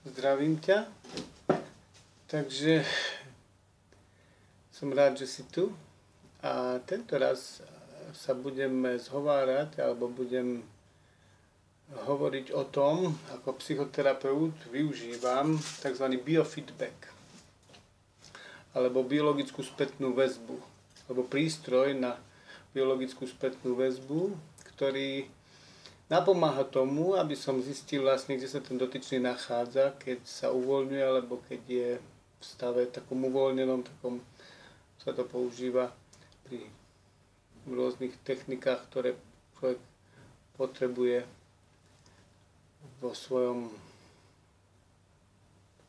Zdravím ťa. Takže som rád, že si tu. A tento raz sa budeme zhovárať, alebo budem hovoriť o tom, ako psychoterapeut využívam tzv. Biofeedback, alebo biologickú spätnú väzbu, alebo prístroj na biologickú spätnú väzbu, ktorý napomáha tomu, aby som zistil vlastne, kde sa ten dotyčný nachádza, keď sa uvoľňuje, alebo keď je v stave takom uvoľnenom, takom sa to používa pri rôznych technikách, ktoré človek potrebuje vo svojom,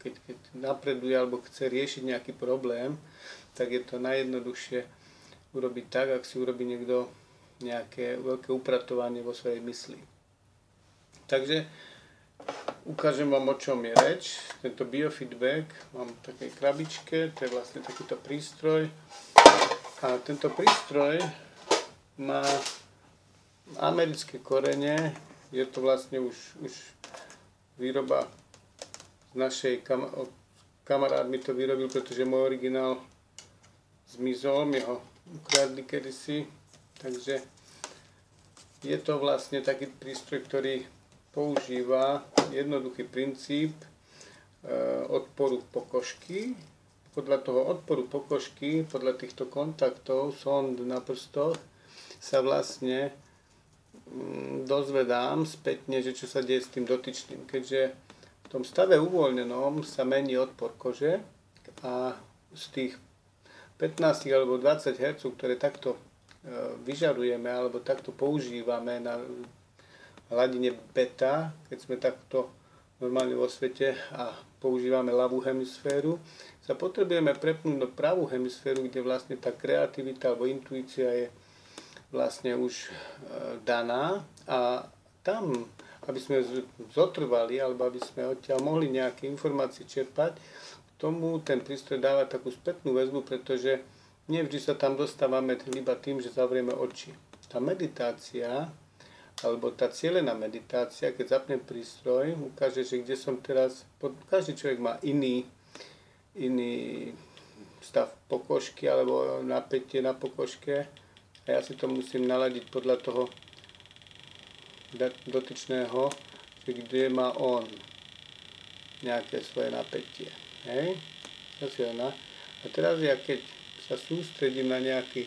keď napreduje alebo chce riešiť nejaký problém, tak je to najjednoduchšie urobiť tak, ak si urobí niekto nejaké veľké upratovanie vo svojej mysli. Takže ukážem vám, o čom je reč. Tento biofeedback mám v takej krabičke, to je vlastne takýto prístroj. A tento prístroj má americké korene, je to vlastne už výroba z našej kamarát mi to vyrobil, pretože môj originál zmizol, mi ho ukradli kedysi. Takže je to vlastne taký prístroj, ktorý používa jednoduchý princíp odporu pokožky. Podľa toho odporu pokožky, podľa týchto kontaktov, sond na prstoch, sa vlastne dozvedám spätne, že čo sa deje s tým dotyčným. Keďže v tom stave uvoľnenom sa mení odpor kože a z tých 15 alebo 20 Hz, ktoré takto vyžarujeme alebo takto používame na hladine beta, keď sme takto normálne vo svete a používame ľavú hemisféru, sa potrebujeme prepnúť do pravú hemisféru, kde vlastne tá kreativita alebo intuícia je vlastne už daná a tam, aby sme zotrvali alebo aby sme odtiaľ mohli nejaké informácie čerpať, tomu ten prístroj dáva takú spätnú väzbu, pretože nevždy sa tam dostávame iba tým, že zavrieme oči. Tá meditácia, alebo tá cielená meditácia, keď zapnem prístroj, ukáže, že kde som teraz, každý človek má iný stav pokožky, alebo napätie na pokožke. A ja si to musím naladiť podľa toho dotyčného, že kde má on nejaké svoje napätie. Hej? A teraz ja keď sa sústredím na nejakú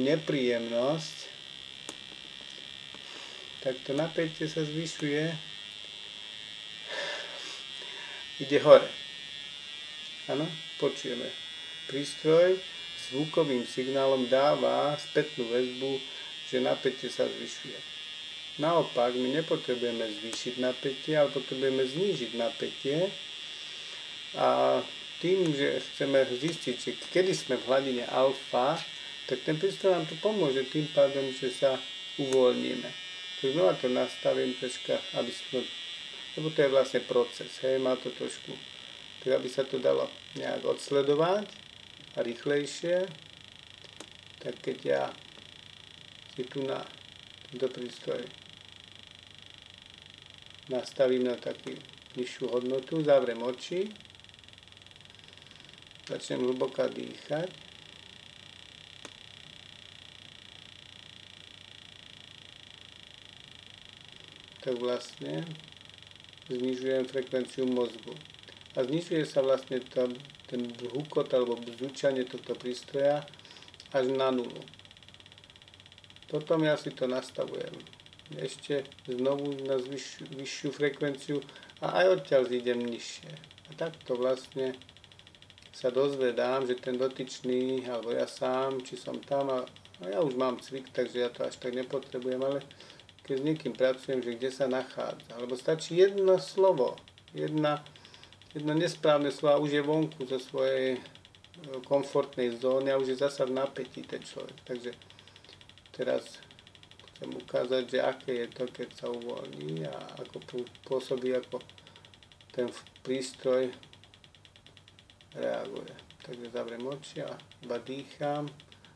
nepríjemnosť, tak to napätie sa zvyšuje, ide hore. Áno, počujeme. Prístroj zvukovým signálom dáva spätnú väzbu, že napätie sa zvyšuje. Naopak, my nepotrebujeme zvýšiť napätie, ale potrebujeme znížiť napätie a tým, že chceme zistiť, že kedy sme v hladine alfa, tak ten prístroj nám to pomôže tým pádom, že sa uvoľníme. Tak znova to nastavím troška, aby sme, lebo to je vlastne proces, hej, má to trošku, tak aby sa to dalo nejak odsledovať a rýchlejšie, tak keď ja si tu na tento prístroj nastavím na takú nižšiu hodnotu, zavriem oči, začnem hlboko dýchať. Tak vlastne znižujem frekvenciu mozgu. A znižuje sa vlastne ten hukot alebo bzučanie tohto prístroja až na nulu. Potom ja si to nastavujem ešte znovu na vyššiu frekvenciu a aj odtiaľ zídem nižšie. A takto vlastne sa dozvedám, že ten dotyčný, alebo ja sám, či som tam, a ja už mám cvik, takže ja to až tak nepotrebujem, ale keď s niekým pracujem, že kde sa nachádza, alebo stačí jedno slovo, jedno nesprávne slovo a už je vonku zo svojej komfortnej zóny a už je zasa v napätí ten človek. Takže teraz chcem ukázať, že aké je to, keď sa uvoľní a ako pôsobí, ako ten prístroj reaguje. Takže zavriem oči a iba dýcham,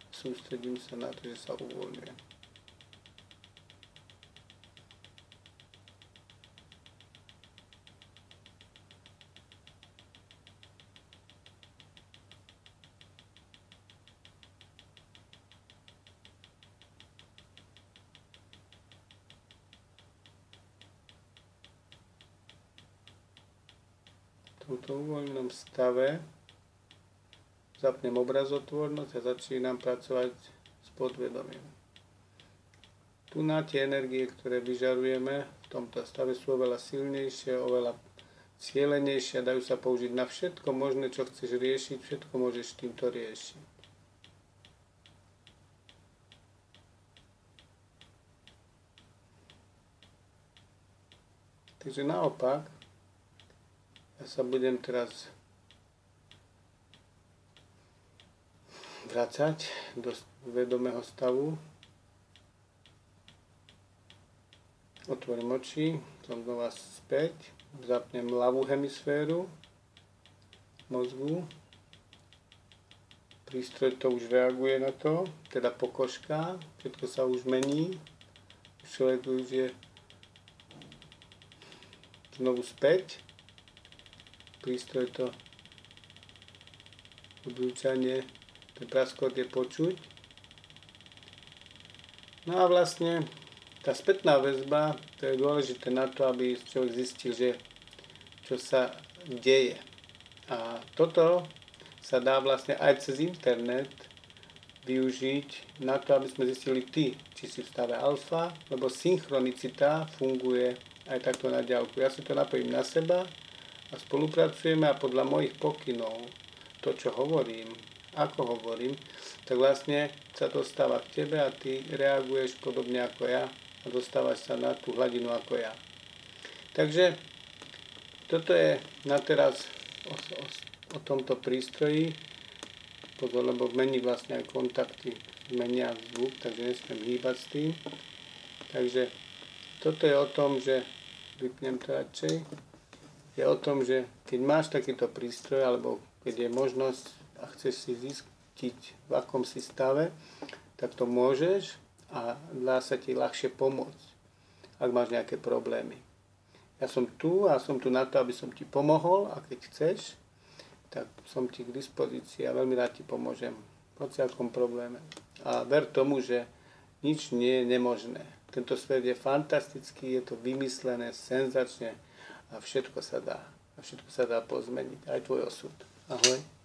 sústredím sa na to, že sa uvoľňuje. v tom uvoľnenom stave zapnem obrazotvornosť a začínam pracovať s podvedomím. Tu na tie energie, ktoré vyžarujeme v tomto stave, sú oveľa silnejšie, oveľa cielenejšie a dajú sa použiť na všetko možné, čo chceš riešiť, všetko môžeš týmto riešiť. Takže naopak, ja sa budem teraz vracať do vedomého stavu. Otvorím oči, som znova späť, zapnem ľavú hemisféru mozgu. Prístroj to už reaguje na to, teda pokožka, všetko sa už mení. Človek už je znovu späť. Prístroj to odlúčanie, ten praskot je počuť. No a vlastne tá spätná väzba, to je dôležité na to, aby človek zistil, že čo sa deje. A toto sa dá vlastne aj cez internet využiť na to, aby sme zistili či si v stave alfa, lebo synchronicita funguje aj takto na diaľku. Ja si to napojím na seba a spolupracujeme a podľa mojich pokynov, to čo hovorím, ako hovorím, tak vlastne sa dostáva k tebe a ty reaguješ podobne ako ja a dostávaš sa na tú hladinu ako ja. Takže toto je na teraz o tomto prístroji. Pozor, lebo mení vlastne aj kontakty, menia zvuk, takže nesmiem hýbať s tým. Takže toto je o tom, že vypnem to radšej. Je o tom, že keď máš takýto prístroj, alebo keď je možnosť a chceš si zistiť, v akom si stave, tak to môžeš a dá sa ti ľahšie pomôcť, ak máš nejaké problémy. Ja som tu a som tu na to, aby som ti pomohol a keď chceš, tak som ti k dispozícii a veľmi rád ti pomôžem v hociakom probléme. A ver tomu, že nič nie je nemožné. Tento svet je fantastický, je to vymyslené, senzačne a všetko sa dá. A všetko sa dá pozmeniť, aj tvoj osud. Ahoj.